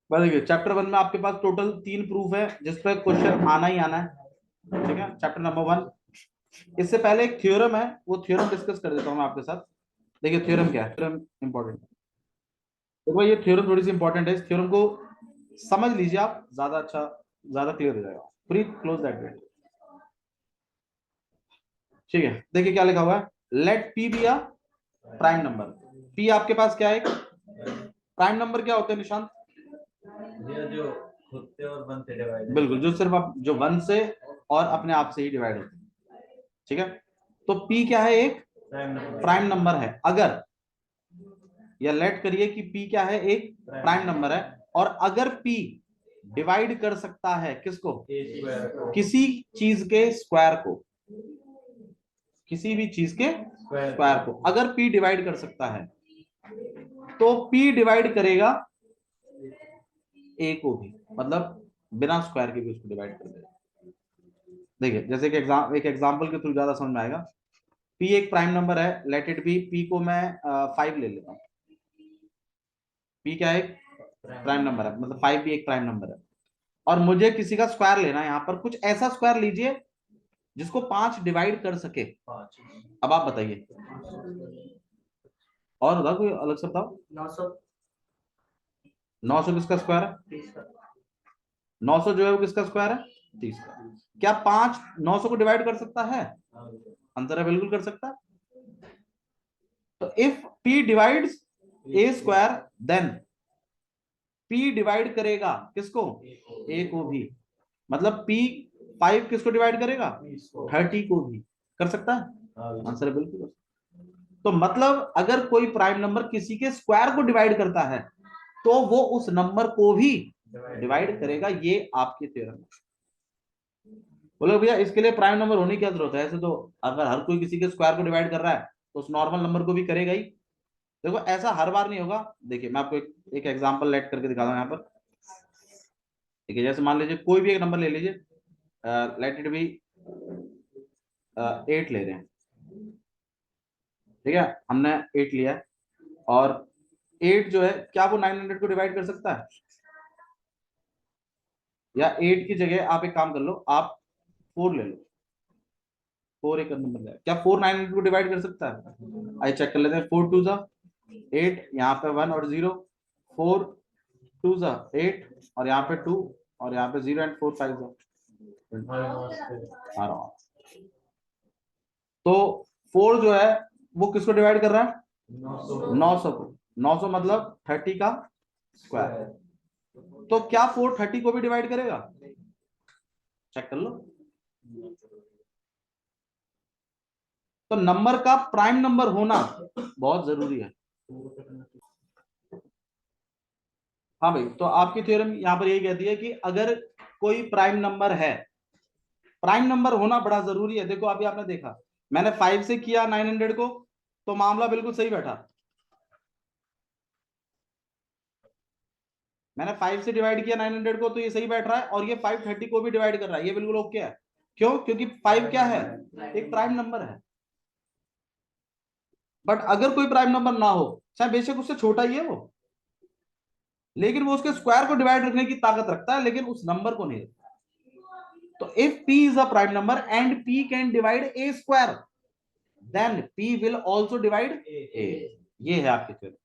बस देखिए, चैप्टर 1 में आपके पास टोटल 3 प्रूफ है जिस पर क्वेश्चन आना ही आना है। ठीक है, चैप्टर नंबर 1। इससे पहले एक थ्योरम है, वो थ्योरम डिस्कस कर देता हूं मैं आपके साथ। देखिए थ्योरम क्या है, थ्योरम इंपॉर्टेंट है। देखो ये थ्योरम थोड़ी सी इंपॉर्टेंट है, इस थ्योरम को समझ लीजिए आप, ज्यादा अच्छा, ज्यादा क्लियर हो जाएगा। Please close that gate. ठीक है, देखिए क्या लिखा हुआ है। Let P be a prime number. P आपके पास क्या है, प्राइम नंबर क्या होते हैं निशांत? ये जो खुद से और वन से डिवाइड, बिल्कुल, जो सिर्फ आप जो 1 से और अपने आप से ही डिवाइड होते हैं। ठीक है, तो पी क्या है, एक प्राइम नंबर है। अगर, या लेट करिए कि पी क्या है, एक प्राइम नंबर है, और अगर पी डिवाइड कर सकता है किसको, किसी चीज के स्क्वायर को, किसी भी चीज के स्क्वायर को अगर पी डिवाइड कर सकता है, तो पी डिवाइड करेगा ए को भी, मतलब बिना स्क्वायर के भी उसको डिवाइड कर देगा। देखिए जैसे कि एक एग्जांपल के थ्रू ज्यादा समझ में आएगा। पी एक प्राइम नंबर है, लेट इट बी, पी को मैं 5 ले लेता हूँ। पी क्या है, प्राइम नंबर है, मतलब 5 भी एक प्राइम नंबर है। और मुझे किसी का स्क्वायर लेना है, यहाँ पर कुछ ऐसा स्क्वायर लीजिए जिसको 5 डिवाइड कर सके। अब आप बताइए, और बताओ कोई अलग से बताओ। 900। 900 किसका स्क्वायर है? 900 जो है वो किसका स्क्वायर है? 30 का। क्या 5 900 को डिवाइड कर सकता है? आंसर है बिल्कुल कर सकता है। तो if p divides a square, then p divide करेगा किसको, a को भी। मतलब p 5 किसको डिवाइड करेगा, 30 को भी कर सकता है। आंसर है बिल्कुल। तो मतलब अगर कोई प्राइम नंबर किसी के स्क्वायर को डिवाइड करता है, तो वो उस नंबर को भी डिवाइड करेगा। ये आपकी थ्योरम है। बोलो भैया इसके लिए प्राइम नंबर होने की क्या जरूरत है? ऐसे तो अगर हर कोई किसी के स्क्वायर को डिवाइड कर रहा है, तो उस नॉर्मल नंबर को भी करेगा ही। देखो ऐसा हर बार नहीं होगा। देखिए मैं आपको एक एग्जांपल लेट करके दिखाता हूँ यहाँ पर। देखिए जैसे मान लीजिए कोई भी एक नंबर ले लीजिए, लेट इट बी 8 ले रहे हैं। ठीक है, हमने 8 लिया है, और 8 जो है क्या वो 900 को डिवाइड कर सकता है? या 8 की जगह आप एक काम कर लो, आप 4 ले लो। 4 एक नंबर है, क्या 4 900 को डिवाइड कर सकता है? आइए चेक कर लेते हैं। 4 2 जा 8, यहाँ पे 1 और 0, 4 2 जा 8, और यहाँ पे 2, और यहाँ पे 0 एंड 4 5 जा। आ रहा हूँ। तो 4 जो है वो किसको डिवाइड कर रहा है? 900 को। 900 मतलब 30 का स्क्वायर। तो क्या 4 30 को भी डिवाइड करेगा? चेक कर लो। तो नंबर का प्राइम नंबर होना बहुत जरूरी है। हाँ भाई, तो आपकी थ्योरम यहां पर यही कहती है कि अगर कोई प्राइम नंबर है, प्राइम नंबर होना बड़ा जरूरी है। देखो अभी आपने देखा, मैंने 5 से किया 900 को, तो मामला बिल्कुल सही बैठा। मैंने 5 से डिवाइड किया 900 को, तो ये सही बैठ रहा है, और ये 530 को भी डिवाइड कर रहा है, ये बिल्कुल ओके है। क्यों? क्योंकि 5 क्या है, एक प्राइम नंबर है। बट अगर कोई प्राइम नंबर ना हो, चाहे बेशक उससे छोटा ही है वो, लेकिन वो उसके स्क्वायर को डिवाइड करने की ताकत रखता है, लेकिन उस नंबर को नहीं रखता। तो if p is a prime number and p can divide a square, then p will also divide a। ये है आपकी थ्योरम।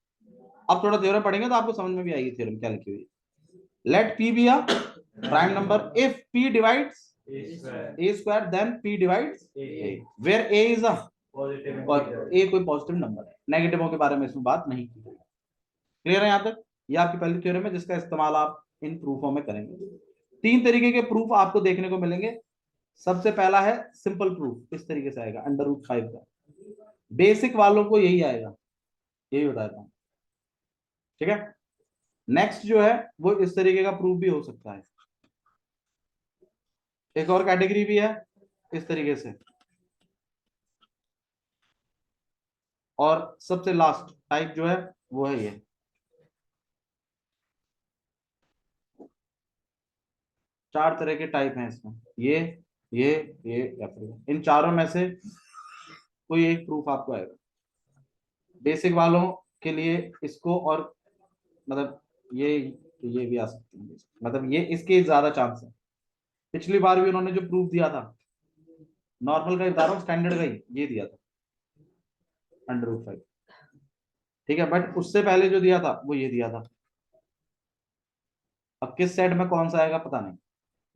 अब थोड़ा थ्योरम पढ़ेंगे तो आपको समझ में भी आएगी थ्योरम क्या लिखी हुई है। Let p be a prime number if p divides a square, then p divides a, where a is a a कोई पॉजिटिव नंबर है। नेगेटिवों के बारे में इसमें बात नहीं की गई। क्लियर है यहाँ तक? ये आपकी पहली थ्योरम है जिसका इस्तेमाल आप इन प्रूफों में करेंगे। 3 तरीके के प्रूफ आपको देखने को मिलेंगे। सबसे पहला है सिंपल प्रूफ, इस तरीके से आएगा, √5 का। बेसिक वालों को यही आएगा, यही बताता हूँ। ठीक है, नेक्स्ट जो है वो इस तरीके का प्रूफ भी हो सकता है। एक और कैटेगरी भी है इस तरीके से। और सबसे लास्ट टाइप जो है वो है ये। चार तरह के टाइप हैं इसमें, ये या फिर इन चारों में से कोई एक प्रूफ आपको आएगा। बेसिक वालों के लिए इसको, और मतलब ये तो ये भी आ सकते हैं, मतलब ये इसके ज्यादा चांस है। पिछली बार भी उन्होंने जो प्रूफ दिया था नॉर्मल का ही बता रहा हूँ, स्टैंडर्ड का ही ये दिया था √5, ठीक है, बट उससे पहले जो दिया था वो ये दिया था। अब किस सेट में कौन सा आएगा पता नहीं,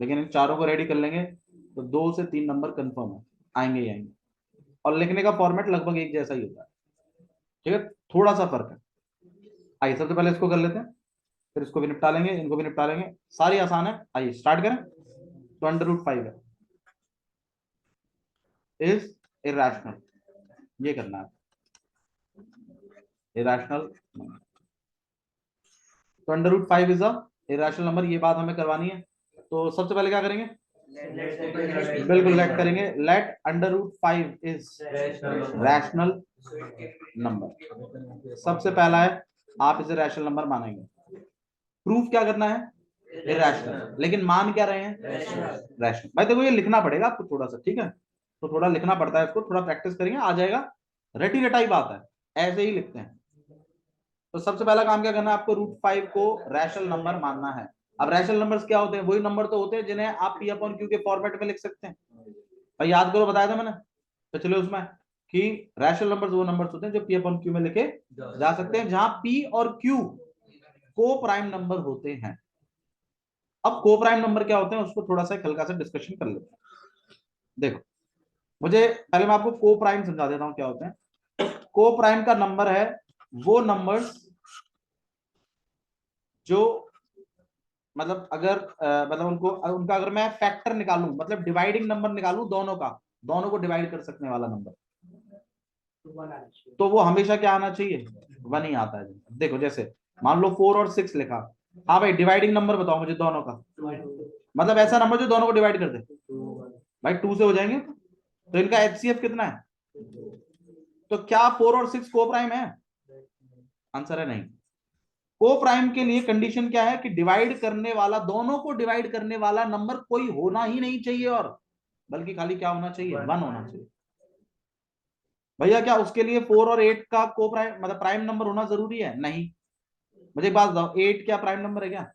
लेकिन इन चारों को रेडी कर लेंगे तो 2 से 3 नंबर कंफर्म है, आएंगे ही आएंगे। और लिखने का फॉर्मेट लगभग एक जैसा ही होता है, ठीक है, थोड़ा सा फर्क है। आइए सबसे पहले इसको कर लेते हैं, फिर इसको भी निपटा लेंगे, इनको भी निपटा लेंगे, सारी आसान है। आइए स्टार्ट करें। तो √5 है, इज इरेशनल, ये करना है, इरेशनल। तो √5 इज अ इरेशनल नंबर, ये बात हमें करवानी है। तो सबसे पहले क्या करेंगे, बिल्कुल लेट करेंगे, लेट √5 इज रैशनल नंबर। सबसे पहला है आप इसे रैशनल नंबर मानेंगे, प्रूफ क्या करना है, इरेशनल, लेकिन मान क्या रहे हैं, रैशनल। भाई देखो ये लिखना पड़ेगा आपको थोड़ा सा, ठीक है, तो थोड़ा लिखना पड़ता है इसको, थोड़ा प्रैक्टिस करेंगे आ जाएगा, रटी रटाई बात है, ऐसे ही लिखते हैं। तो सबसे पहला काम क्या करना है, आपको √5 को रैशनल नंबर मानना है। अब रैशनल नंबर्स क्या होते हैं, वही नंबर तो होते हैं जिन्हें आप P/Q के फॉर्मेट में लिख सकते हैं। भाई याद करो, बताया था मैंने पिछले उसमें कि रैशनल नंबर्स वो नंबर्स होते हैं जो P/Q में लिखे जा सकते हैं, जहां P और Q को प्राइम नंबर होते हैं। अब को प्राइम नंबर क्या होते हैं उसको थोड़ा सा हल्का सा डिस्कशन कर लेते हैं। देखो, मुझे पहले मैं आपको को प्राइम समझा देता हूं क्या होते हैं। को प्राइम का नंबर है वो नंबर्स जो मतलब अगर मतलब उनका अगर मैं फैक्टर निकालूं, मतलब डिवाइडिंग नंबर निकालूं दोनों का, दोनों को डिवाइड कर सकने वाला नंबर, तो वो हमेशा क्या आना चाहिए, 1 ही आता है। देखो जैसे मान लो 4 और 6 लिखा, हाँ भाई डिवाइडिंग नंबर बताओ मुझे दोनों का, मतलब ऐसा नंबर जो दोनों को डिवाइड कर दे। भाई 2 से हो जाएंगे, तो इनका HCF कितना है, तो क्या 4 और 6 को प्राइम है, आंसर है नहीं। को प्राइम के लिए कंडीशन क्या है कि डिवाइड करने वाला, दोनों को डिवाइड करने वाला नंबर कोई होना ही नहीं चाहिए, और बल्कि खाली क्या होना चाहिए, 1 होना चाहिए। भैया क्या उसके लिए 4 और 8 का को प्राइम मतलब प्राइम नंबर होना जरूरी है, नहीं। मुझे एक बात बताओ, 8 क्या प्राइम नंबर है क्या,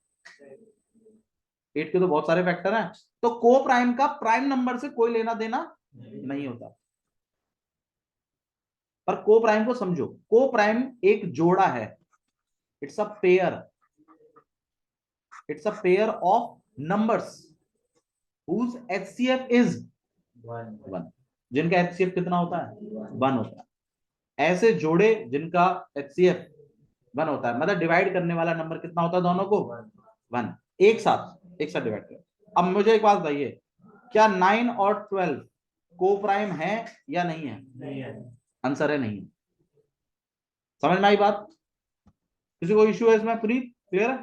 8 के तो बहुत सारे फैक्टर हैं, तो को प्राइम का प्राइम नंबर से कोई लेना देना नहीं होता। पर को प्राइम को समझो, को प्राइम एक जोड़ा है, it's a pair, it's a pair of numbers whose HCF is 1, जिनका HCF कितना होता है, 1 होता है। ऐसे जोड़े जिनका HCF 1 होता है, मतलब डिवाइड करने वाला नंबर कितना होता है दोनों को, 1, एक साथ डिवाइड कर। अब मुझे एक बात बताइए, क्या 9 और 12 को प्राइम है या नहीं है, आंसर है नहीं। समझ में आई बात, किसी को इश्यू है इसमें, पुनीत क्लियर है,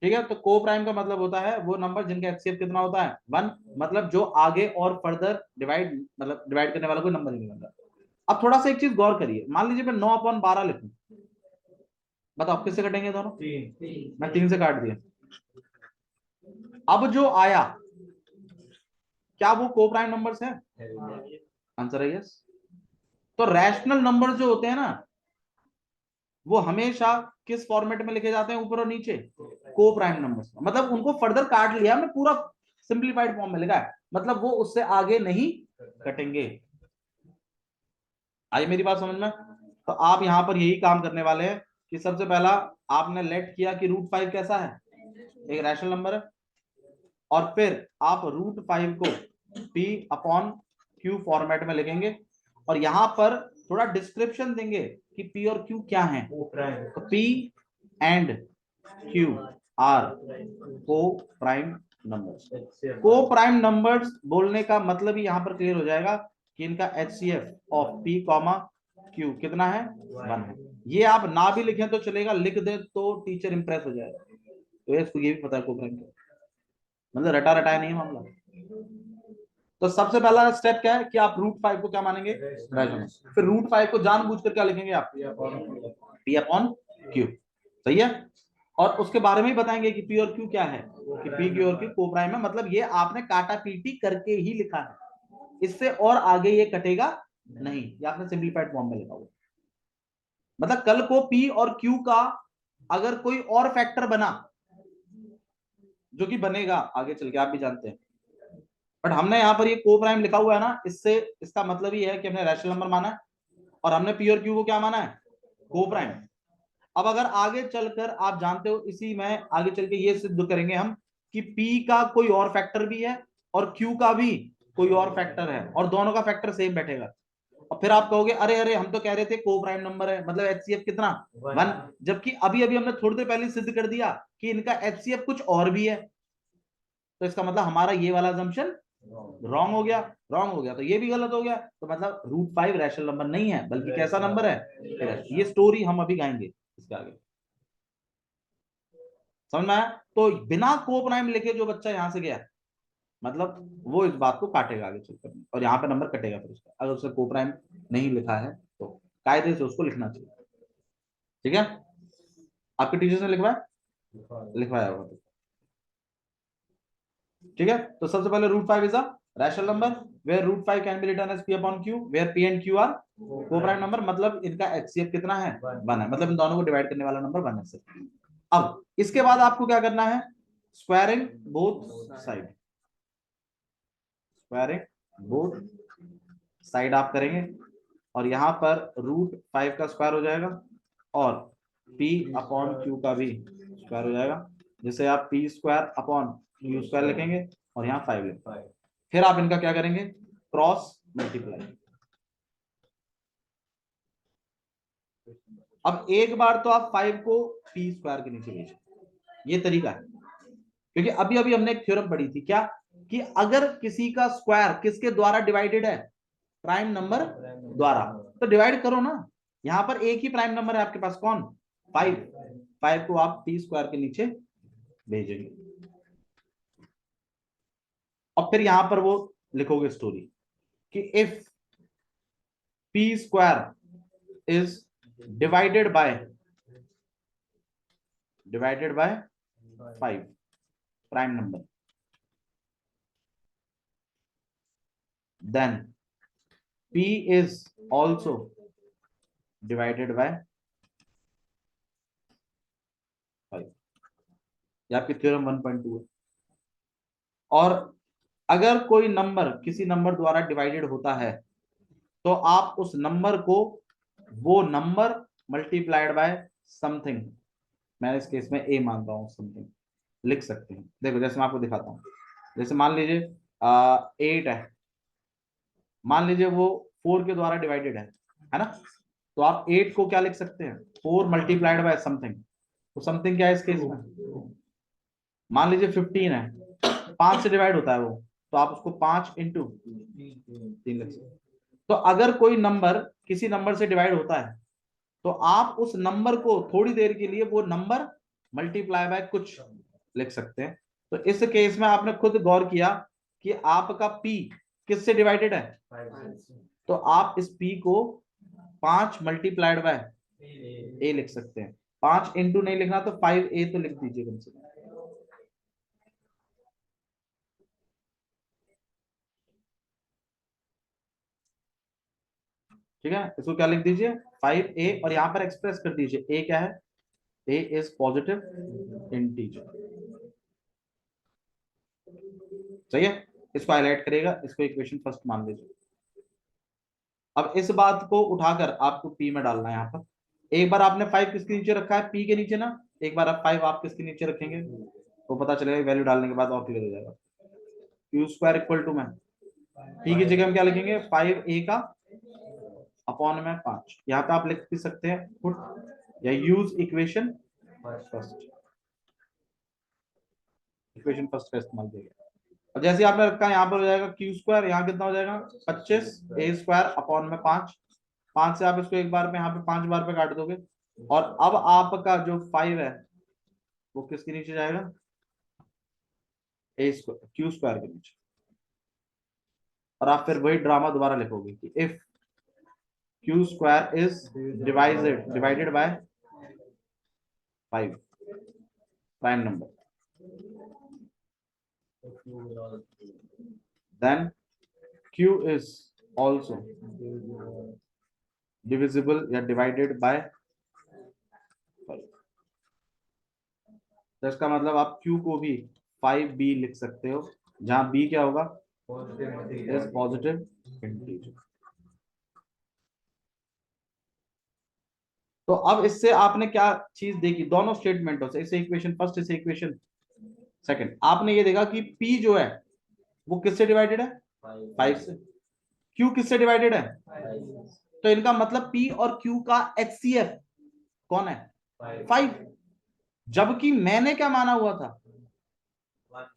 ठीक है। तो को प्राइम का मतलब होता है वो नंबर जिनका HCF कितना होता है, 1, मतलब जो आगे और फर्दर डिवाइड मतलब डिवाइड करने वाला कोई नंबर नहीं बनता। अब थोड़ा सा एक चीज गौर करिए, मान लीजिए मैं 9/12 लिखूं, बताओ किससे कटेंगे दोनों, मैं 3 से काट दिया। अब जो आया क्या वो को प्राइम नंबर्स है, आंसर है यस। तो रैशनल नंबर जो होते हैं ना वो हमेशा किस फॉर्मेट में लिखे जाते हैं, ऊपर और नीचे, को प्राइम नंबर्स, मतलब उनको फर्दर काट लिया मैं, पूरा सिंप्लीफाइड फॉर्म में लिखा है, मतलब वो उससे आगे नहीं कटेंगे। आई मेरी बात समझ में। तो आप यहां पर यही काम करने वाले हैं कि सबसे पहला आपने लेट किया कि √5 कैसा है, एक रैशनल नंबर है, और फिर आप √5 को P/Q फॉर्मेट में लिखेंगे, और यहां पर थोड़ा डिस्क्रिप्शन देंगे कि P और Q क्या है। तो P एंड Q आर को प्राइम नंबर्स। को प्राइम नंबर्स बोलने का मतलब ही यहां पर क्लियर हो जाएगा कि इनका HCF ऑफ P, Q कितना है, 1 है। ये आप ना भी लिखें तो चलेगा, लिख दे तो टीचर इंप्रेस हो जाएगा। तो इसको ये भी पता है को प्राइम क्या, मतलब रटा रटाया नहीं है मामला। तो सबसे पहला स्टेप क्या है कि आप √5 को क्या मानेंगे, रैशनल। फिर √5 को जानबूझकर क्या लिखेंगे आप, P/Q, सही है। और उसके बारे में ही बताएंगे कि P और Q क्या है, कि P, Q और Q को प्राइम है, मतलब ये आपने काटा पीटी करके ही लिखा है, इससे और आगे ये कटेगा नहीं, ये आपने सिंप्लीफाइड फॉर्म में लिखा हुआ। मतलब कल को P और Q का अगर कोई और फैक्टर बना जो कि बनेगा आगे चल के, आप भी जानते हैं। बट हमने यहाँ पर ये को प्राइम लिखा हुआ है ना, इससे इसका मतलब ये है कि हमने रैशनल नंबर माना है और हमने पी और क्यू को क्या माना है, को प्राइम। अब अगर आगे चलकर आप जानते हो, इसी में आगे चल के ये सिद्ध करेंगे हम कि पी का कोई और फैक्टर भी है और क्यू का भी कोई और फैक्टर है और दोनों का फैक्टर सेम बैठेगा। और फिर आप कहोगे अरे अरे हम तो कह रहे थे को प्राइम नंबर है, मतलब एचसीएफ कितना 1, जबकि अभी अभी हमने थोड़ी देर पहले सिद्ध कर दिया कि इनका एचसीएफ कुछ और भी है। तो इसका मतलब हमारा ये वाला assumption रॉन्ग हो गया, रॉन्ग हो गया, तो ये भी गलत हो गया। तो मतलब √5 रैशनल नंबर नहीं है, बल्कि कैसा नंबर है, ये स्टोरी हम अभी गाएंगे इसके आगे। समझ में आया? तो बिना को प्राइम लेके जो बच्चा यहां से गया, मतलब वो इस बात को काटेगा आगे चलकर, और यहाँ पे नंबर कटेगा फिर उसका, अगर उसने को प्राइम नहीं लिखा है तो कायदे से उसको लिखना चाहिए। ठीक है, आपके टीचर्स ने लिखवाया होगा तो। ठीक है, तो सबसे पहले √5 is a rational number where √5 can be written as p upon q where p and q are coprime number, मतलब इनका HCF कितना है 1 है, मतलब इन दोनों को डिवाइड करने वाला नंबर 1 है सिर्फ। अब इसके बाद आपको क्या करना है, squaring both side, squaring both side आप करेंगे और यहां पर √5 का स्क्वायर हो जाएगा और p अपॉन q का भी स्क्वायर हो जाएगा, जिसे आप p square upon q square लिखेंगे और यहाँ 5 लिखेंगे। फिर आप इनका क्या करेंगे, क्रॉस मल्टीप्लाई। अब एक बार तो आप 5 को p स्क्वायर के नीचे भेजें, ये तरीका है, क्योंकि अभी अभी हमने एक थ्योरम पढ़ी थी क्या, कि अगर किसी का स्क्वायर किसके द्वारा डिवाइडेड है, प्राइम नंबर द्वारा, तो डिवाइड करो ना। यहां पर एक ही प्राइम नंबर है आपके पास, कौन, 5, 5 को आप p स्क्वायर के नीचे भेजेंगे और फिर यहां पर वो लिखोगे स्टोरी कि if p square is divided by 5 prime number, then p is also divided by 5। ये आपकी थ्योरम 1.2 है। और अगर कोई नंबर किसी नंबर द्वारा डिवाइडेड होता है तो आप उस नंबर को, वो नंबर मल्टीप्लाइड बाय समथिंग, मैं इस केस में a मान रहा हूं, समथिंग लिख सकते हैं। देखो जैसे मैं आपको दिखाता हूं, जैसे मान लीजिए 8 है, मान लीजिए वो 4 के द्वारा डिवाइडेड है ना, तो आप 8 को क्या लिख सकते हैं, 4 मल्टीप्लाइड बाय समथिंग। तो समथिंग क्या है इस केस में, मान लीजिए 15 है, 5 से डिवाइड होता है वो, तो आप उसको 5 इंटू 3 लिख सकते हैं। तो अगर कोई नंबर किसी नंबर से डिवाइड होता है तो आप उस नंबर को थोड़ी देर के लिए वो नंबर मल्टीप्लाई बाय कुछ लिख सकते हैं। तो इस केस में आपने खुद गौर किया कि आपका p किससे डिवाइडेड है, तो आप इस p को 5 मल्टीप्लाइड बाय a लिख सकते हैं। 5 इंटू नहीं लिखना तो 5a तो लिख दीजिए कम से कम। ठीक है, इसको क्या लिख दीजिए 5a और यहां पर एक्सप्रेस कर दीजिए a क्या है, a इज पॉजिटिव इंटीजर। सही है, इसको हाईलाइट करेगा, इसको इक्वेशन फर्स्ट मान लीजिए। अब इस बात को उठाकर आपको p में डालना है। यहाँ पर एक बार आपने 5 किसके नीचे रखा है, p के नीचे ना, एक बार आप 5 आप किसके नीचे रखेंगे, तो पता चलेगा, वैल्यू डालने के बाद और क्लियर हो जाएगा। q स्क्वायर इक्वल टू में p की जगह हम क्या लिखेंगे, 5a का अपॉन में 5। यहाँ पे आप लिख भी सकते हैं पुट या use equation first, equation first का इस्तेमाल किया गया। और जैसे आपने रखा है यहाँ पर हो जाएगा q स्क्वायर, यहाँ कितना हो जाएगा 25 a स्क्वायर अपॉन में 5। 5 से आप इसको एक बार में यहाँ पे 5 बार पे काट दोगे और अब आपका जो 5 है वो किसके नीचे जाएगा, a स्क्वायर q स्क्वायर के नीचे। और आप फिर वही ड्रामा दोबारा लिखोगे कि if q square is divided by 5 prime number, then q is also divisible या divided by 5। तो इसका मतलब आप q को भी 5b लिख सकते हो, जहां b क्या होगा, positive is integer positive integer. तो अब इससे आपने क्या चीज देखी दोनों स्टेटमेंटों से, इसे इक्वेशन फर्स्ट, इसे इक्वेशन सेकंड, आपने ये देखा कि p जो है वो किससे डिवाइडेड है, 5 से। q किससे डिवाइडेड है, तो इनका मतलब p और q का HCF कौन है, 5। जबकि मैंने क्या माना हुआ था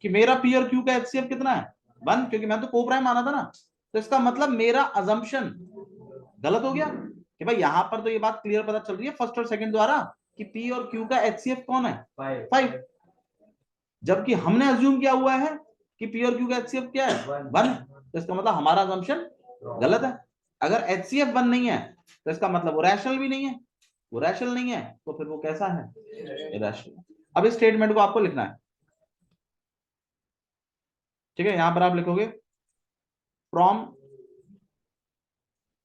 कि मेरा p और q का HCF कितना है, 1, क्योंकि मैं तो को प्राइम माना था ना। तो इसका मतलब मेरा अजम्पशन गलत हो गया कि भाई यहां पर तो ये बात क्लियर पता चल रही है फर्स्ट और सेकंड द्वारा कि p और q का HCF कौन है, 5। जबकि हमने अज्यूम किया हुआ है कि p और q का HCF क्या है, 1। तो इसका मतलब हमारा अजम्पशन गलत है। अगर HCF 1 नहीं है तो इसका मतलब वो रैशनल भी नहीं है, वो रैशनल नहीं है तो फिर वो कैसा है, इरैशनल। अब इस स्टेटमेंट को आपको लिखना है, ठीक है। यहां पर आप लिखोगे from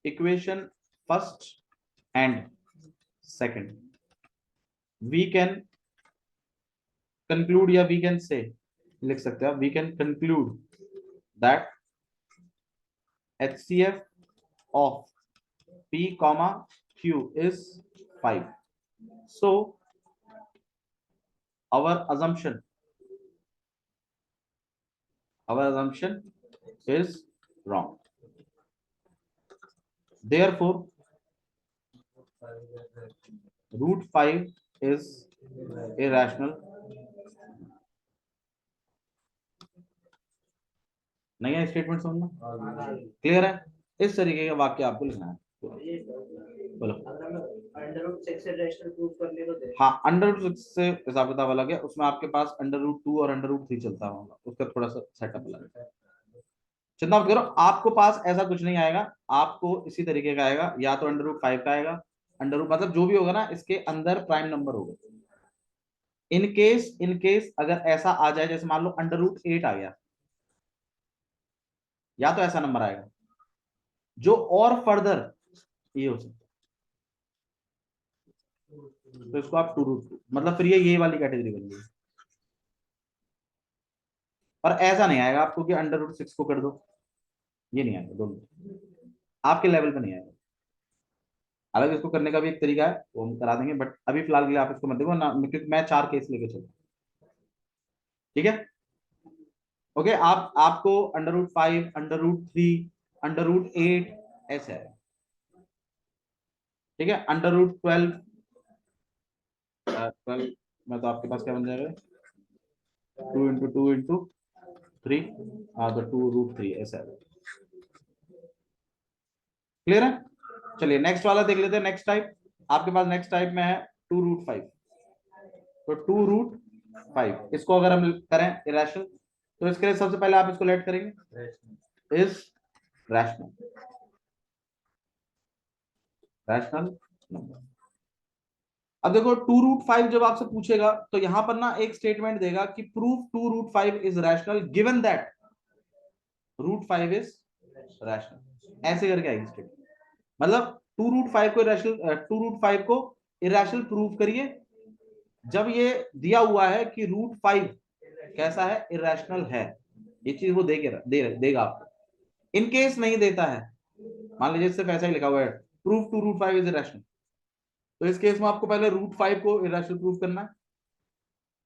equation first and second we can conclude, या वी कैन से लिख सकते हैं, we can conclude that HCF of p comma q is 5. So our assumption is wrong. Therefore root 5 is irrational. नहीं है स्टेटमेंट समझना, clear है। इस तरीके का वाक्य आपको लिखना है। बोलो। हाँ, अंडर रूट 6 से हिसाब किताब अलग है, उसमें आपके पास अंडर रूट 2 और अंडर रूट 3 चलता होगा, उसका थोड़ा सा सेटअप अलग है। चिंता मत करो, आपको पास ऐसा कुछ नहीं आएगा, आपको इसी तरीके का आएगा, या तो अंडर रूट 5 का आएगा, अंडर रूट मतलब जो भी होगा ना इसके अंदर प्राइम नंबर होगा। इन केस अगर ऐसा आ जाए, जैसे मान लो अंडर रूट 8 आ गया, या तो ऐसा नंबर आएगा जो और फर्दर ये हो सकता है, तो इसको आप 2 रूट 2 मतलब फिर ये वाली कैटेगरी बन गई। और ऐसा नहीं आएगा आपको कि अंडर रूट 6 को कर दो, ये नहीं आएगा, दोनों आपके लेवल पे नहीं आएगा। हालांकि इसको करने का भी एक तरीका है, वो हम करा देंगे, बट अभी फिलहाल के लिए आप इसको मत देखो ना, क्योंकि मैं 4 केस लेके चलूँ, ठीक है। ओके, आपको under root 5, under root 3, under root 8 ऐसे है, ठीक है। अंडर रूट 12 में तो आपके पास क्या बन जाएगा, 2 इंटू 2 इंटू 3, हाँ तो 2 रूट 3 ऐसा है। क्लियर है। चलिए नेक्स्ट वाला देख लेते हैं। नेक्स्ट टाइप आपके पास, नेक्स्ट टाइप में है 2 रूट 5। तो 2 रूट 5 इसको अगर हम करें इरेशनल, तो इसके लिए सबसे पहले आप इसको लेट करेंगे इज रैशनल नंबर। अब देखो 2 रूट 5 जब आपसे पूछेगा तो यहां पर ना एक स्टेटमेंट देगा कि proof 2 root 5 is rational given that root 5 is rational, ऐसे करके आएगी स्टेटमेंट। मतलब 2 रूट 5 को इरेशनल, 2 रूट 5 को इरेशनल प्रूफ करिए जब ये दिया हुआ है कि रूट 5 कैसा है, इरेशनल है। ये चीज वो देगा आपको। इन केस नहीं देता है, मान लीजिए सिर्फ ऐसा ही लिखा हुआ है प्रूफ 2 रूट 5 इज इरेशनल, तो इस केस में आपको पहले रूट 5 को इरेशनल प्रूफ करना है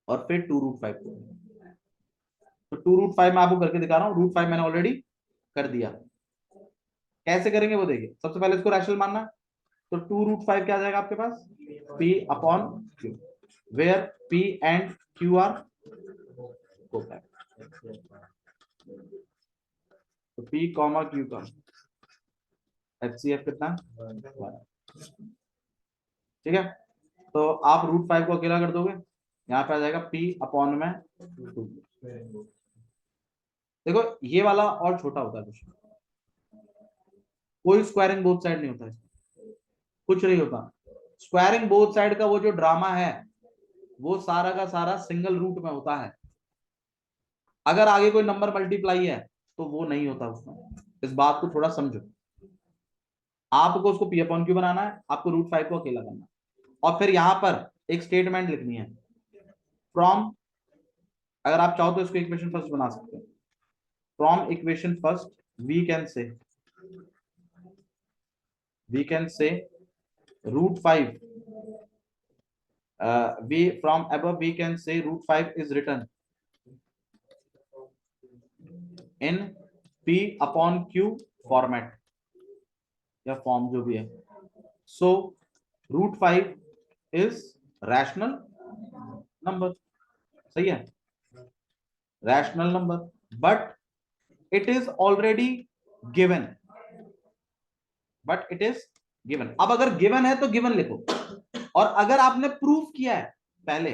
और फिर 2 रूट 5 को। तो 2 रूट 5 मैं आपको करके दिखा रहा हूँ, रूट 5 मैंने ऑलरेडी कर दिया। कैसे करेंगे वो देखिए, सबसे पहले इसको रैशनल मानना। तो 2 रूट 5 क्या आ जाएगा आपके पास, p upon q, where p and q are coprime. तो p कॉमा q का HCF कितना, ठीक है। तो आप रूट 5 को अकेला कर दोगे, यहाँ पे आ जाएगा p अपॉन में 2। देखो ये वाला और छोटा होता है कुछ, कोई स्क्वायरिंग बोथ साइड नहीं होता है, कुछ नहीं होता। स्क्वायरिंग बोथ साइड का वो जो ड्रामा है वो सारा का सारा सिंगल रूट में होता है। अगर आगे कोई नंबर मल्टीप्लाई है तो वो नहीं होता उसमें, इस बात को थोड़ा समझो। आपको उसको p अपॉन क्यू बनाना है, आपको रूट 5 को अकेला करना है, और फिर यहां पर एक स्टेटमेंट लिखनी है फ्रॉम अगर आप चाहो तो इसको इक्वेशन फर्स्ट बना सकते हैं। From equation first we can say √5 we from above we can say √5 is written in P upon Q format या फॉर्म जो भी है। so √5 is rational number, सही है, rational number, but it is already given, अब अगर given है तो गिवन लिखो, और अगर आपने प्रूफ किया है पहले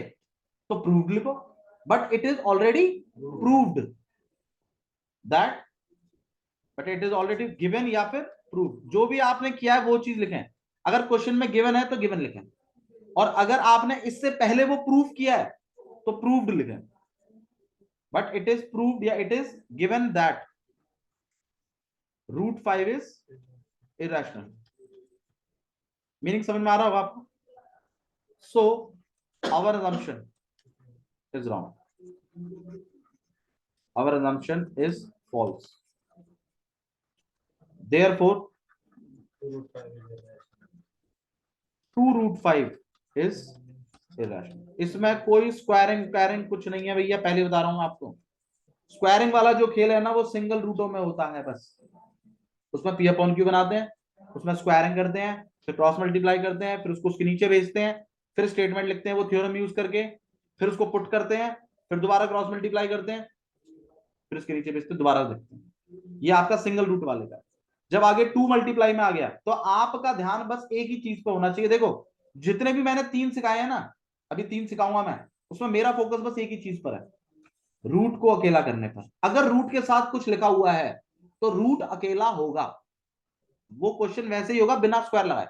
तो प्रूव्ड लिखो, but it is already proved that, but it is already given या फिर प्रूव्ड, जो भी आपने किया है वो चीज लिखें। अगर क्वेश्चन में गिवन है तो गिवन लिखें, और अगर आपने इससे पहले वो प्रूफ किया है तो प्रूव्ड लिखें, बट इट इज प्रूव्ड या it is given that √5 is irrational. Meaning समझ में आ रहा होगा आपको? So our assumption is wrong. Our assumption is false. Therefore, 2√5 is irrational. इसमें कोई स्क्वायरिंग कुछ नहीं है भैया, पहले बता रहा हूं आपको। स्क्वायरिंग वाला जो खेल है ना वो सिंगल रूटों में होता है बस। उसमें P upon Q बनाते हैं, उसमें स्क्वायरिंग करते हैं, फिर क्रॉस मल्टीप्लाई करते हैं, फिर उसको उसके नीचे भेजते हैं, फिर स्टेटमेंट लिखते हैं वो थ्योरम यूज करके, फिर उसको पुट करते हैं, फिर दोबारा क्रॉस मल्टीप्लाई करते हैं, फिर उसके नीचे भेजते हैं, दोबारा लिखते हैं। ये आपका सिंगल रूट वाले का। जब आगे 2 मल्टीप्लाई में आ गया तो आपका ध्यान बस एक ही चीज पे होना चाहिए। देखो जितने भी मैंने 3 सिखाए हैं ना, अभी 3 सिखाऊंगा मैं, उसमें मेरा फोकस बस एक ही चीज पर है, रूट को अकेला करने पर। अगर रूट के साथ कुछ लिखा हुआ है तो रूट अकेला होगा, वो क्वेश्चन वैसे ही होगा बिना स्क्वायर लगाए।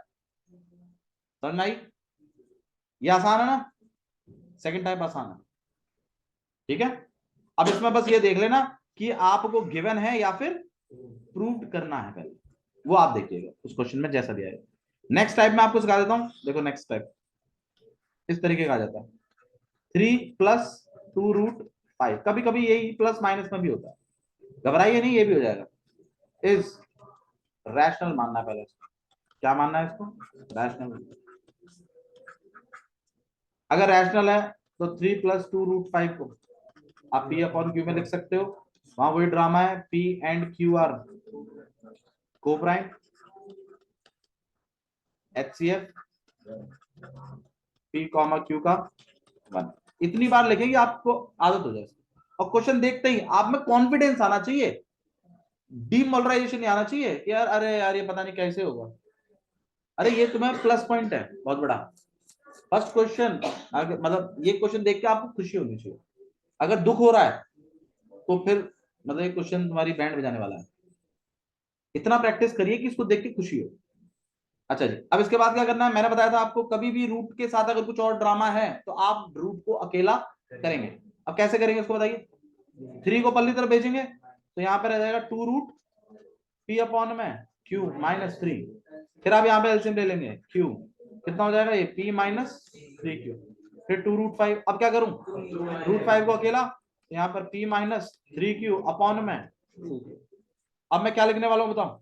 समझ में आई? ये आसान है ना? सेकंड टाइप आसान है, ठीक है। अब इसमें बस ये देख लेना कि आपको गिवन है या फिर प्रूव्ड करना है, पहले वो आप देखिएगा उस क्वेश्चन में जैसा भी आएगा। नेक्स्ट टाइप में आपको सिखा देता हूं। देखो नेक्स्ट टाइप इस तरीके का आ जाता है, 3 + 2√5। कभी कभी यही प्लस माइनस में भी होता है, घबराइए नहीं, ये भी हो जाएगा। इज रैशनल मानना है पहले इसको। क्या मानना है इसको? रैशनल। अगर रैशनल है तो 3 + 2√5 को आप P upon Q में लिख सकते हो। वहां वही ड्रामा है, P and Q आर को प्राइम, HCF P, Q का 1। इतनी बार लिखेंगे आपको आदत हो जाए, और क्वेश्चन देखते ही आप में कॉन्फिडेंस आना चाहिए, डीमोलराइजेशन नहीं आना चाहिए कि यार अरे यार ये पता नहीं कैसे होगा। अरे ये तुम्हें प्लस पॉइंट है बहुत बड़ा। फर्स्ट क्वेश्चन मतलब ये क्वेश्चन देख के आपको खुशी होनी चाहिए। अगर दुख हो रहा है तो फिर मतलब ये क्वेश्चन तुम्हारी बैंड बजाने वाला है। इतना प्रैक्टिस करिए कि इसको देख के खुशी हो। अच्छा जी, अब इसके बाद क्या करना है? मैंने बताया था आपको, कभी भी रूट के साथ अगर कुछ और ड्रामा है तो आप रूट को अकेला करेंगे। अब कैसे करेंगे उसको बताइए। 3 को पल्ली तरफ भेजेंगे तो यहाँ पे रह जाएगा 2√P अपॉन में Q -3। फिर आप यहाँ पे एलसीएम ले लेंगे, Q कितना हो जाएगा ये P -3Q, फिर 2√5। अब क्या करूं? √5 को अकेला, यहाँ पर P -3Q अपॉन में 2Q। अब मैं क्या लिखने वाला हूं बताऊं?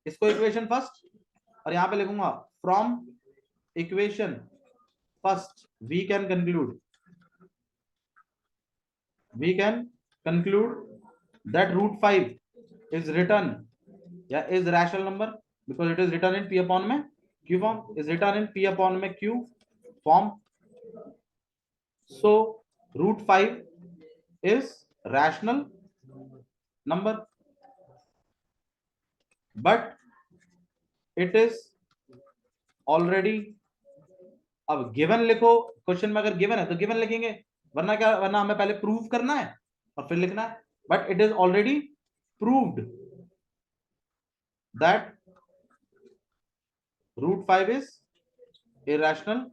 इसको इक्वेशन फर्स्ट, और यहां पे लिखूंगा from equation first we can conclude that √5 is written या is rational number because it is written in P upon में Q form, is written in P upon में Q form. So √5 is rational number, but it is already. अब given लिखो, question में अगर given है तो given लिखेंगे, वरना क्या, वरना हमें पहले प्रूव करना है और फिर लिखना है। But it is already proved that √5 is irrational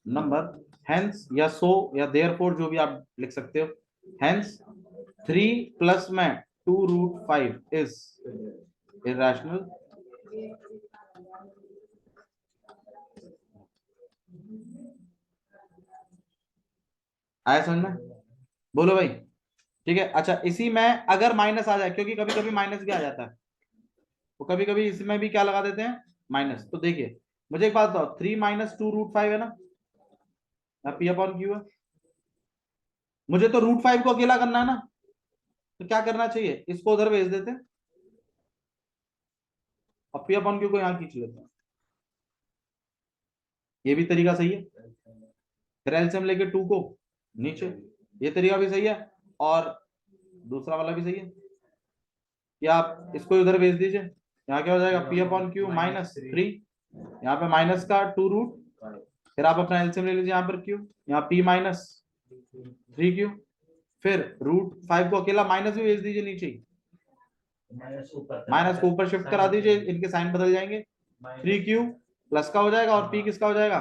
number, hence या सो या देयरफॉर जो भी आप लिख सकते हो। हेंस 3 प्लस में 2√5 इज irrational आया समझ में? बोलो भाई। ठीक है, अच्छा इसी में अगर माइनस आ जाए, क्योंकि कभी कभी माइनस भी आ जाता है, तो कभी कभी इसमें भी क्या लगा देते हैं, माइनस। तो देखिए मुझे एक बात बताओ, 3 - 2√5 है ना, पी अपॉन क्यू है। मुझे तो √5 को अकेला करना है ना, तो क्या करना चाहिए, इसको उधर भेज देते हैं और पी अपॉन क्यू को यहाँ खींच लेते हैं। ये भी तरीका सही है। फिर एलसीएम लेके 2 को नीचे, ये तरीका भी सही है, और दूसरा वाला भी सही है कि आप इसको उधर भेज दीजिए। यहाँ क्या हो जाएगा, पी अपॉन क्यू -3, यहाँ पे माइनस का 2√, फिर आप अपना एलसीएम ले लीजिए यहाँ पर क्यू, यहाँ पी -3 क्यू, फिर √5 को अकेला माइनस भी भेज दीजिए नीचे ही, माइनस को ऊपर शिफ्ट करा दीजिए, इनके साइन बदल जाएंगे, 3 क्यू प्लस का हो जाएगा और पी किसका हो जाएगा,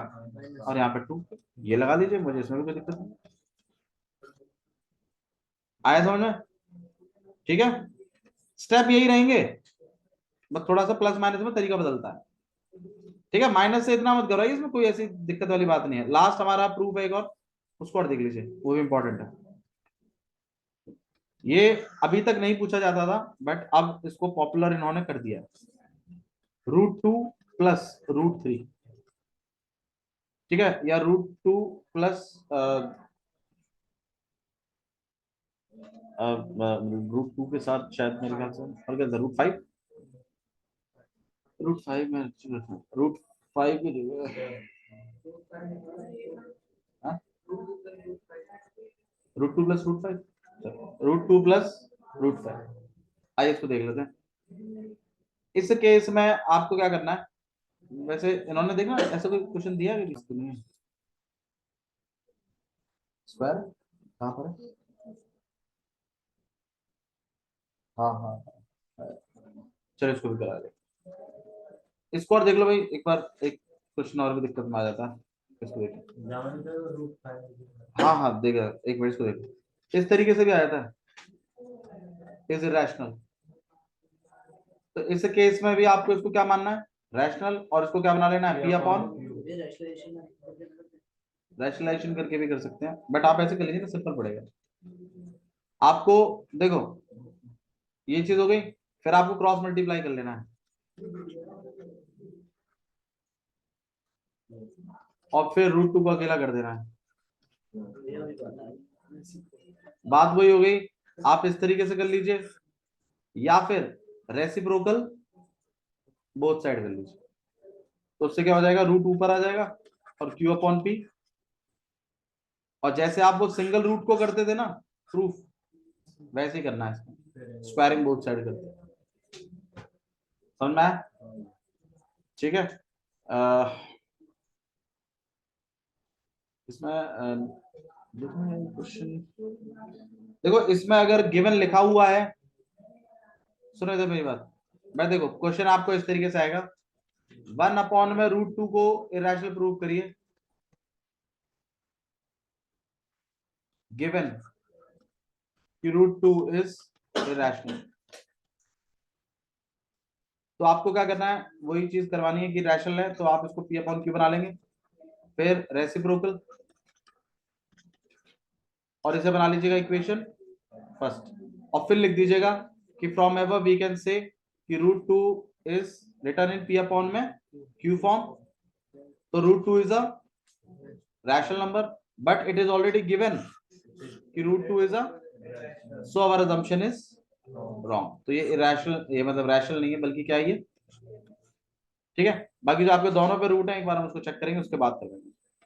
और यहाँ पे 2, ये लगा दीजिए, मुझे इसमें भी कोई दिक्कत नहीं। आया समझ में? ठीक है, स्टेप यही रहेंगे, बस थोड़ा सा प्लस माइनस में तरीका बदलता है। ठीक है, माइनस से इतना मत करो, इसमें कोई ऐसी दिक्कत वाली बात नहीं है। लास्ट हमारा प्रूफ है एक और, उसको और देख लीजिए, वो भी इंपॉर्टेंट है। ये अभी तक नहीं पूछा जाता था, बट अब इसको पॉपुलर इन्होंने कर दिया, √2 + √3, ठीक है, या √2 प्लस √2 के साथ शायद मेरे ख्याल से, और क्या √5, √5 में √5 की जगह √2 + √5, √2 + √5। आइए इसको देख लेते हैं। इस केस में आपको क्या करना है, वैसे इन्होंने देखा ऐसा कोई क्वेश्चन दिया है कि नहीं, स्क्वायर कहाँ पर है, हाँ हाँ हाँ, चलो इसको भी करा दे। इसको और देख लो भाई एक बार, एक क्वेश्चन और भी दिक्कत में आ जाता है, इसको देखो। हाँ हाँ देखा, एक मिनट इसको देखो, इस तरीके से भी आ जाता है, इज इरेशनल। तो इस केस में भी आपको इसको क्या मानना है, रैशनल, और इसको क्या बना लेना है, पी अपॉन, रैशनलाइजेशन करके भी कर सकते हैं, बट आप ऐसे कर लीजिए ना, सिंपल पड़ेगा आपको। देखो ये चीज हो गई, फिर आपको क्रॉस मल्टीप्लाई कर लेना है, और फिर √2 को अकेला कर देना है। बात वही हो गई, आप इस तरीके से कर लीजिए, या फिर रेसिप्रोकल बोथ साइड कर लीजिए, तो उससे क्या हो जाएगा, रूट ऊपर आ जाएगा और क्यू अपॉन पी, और जैसे आप वो सिंगल रूट को करते थे ना प्रूफ, वैसे ही करना है इसमें, स्क्वायरिंग बोथ साइड करते हैं। समझ में आया? ठीक है, इसमें क्वेश्चन देखो, इसमें अगर गिवन लिखा हुआ है, सुनो इधर मेरी बात, मैं देखो क्वेश्चन आपको इस तरीके से आएगा, 1 में √2 को इरेशनल प्रूव करिए, गिवन कि √2 इज इरेशनल। तो आपको क्या करना है, वही चीज करवानी है कि रैशनल है, तो आप इसको पी अपॉन क्यू बना लेंगे, फिर रेसिप्रोकल, और इसे बना लीजिएगा इक्वेशन फर्स्ट, और फिर लिख दीजिएगा कि from ever we can say कि √2 is written in P upon में क्यू फॉर्म, तो √2 is a rational number, but it is already given कि √2 is a, so our assumption is wrong. तो ये इरेशनल, ये मतलब रैशनल नहीं है, बल्कि क्या है ये, ठीक है। बाकी जो आपके दोनों पे रूट है, एक बार हम उसको चेक करेंगे, उसके बाद करेंगे।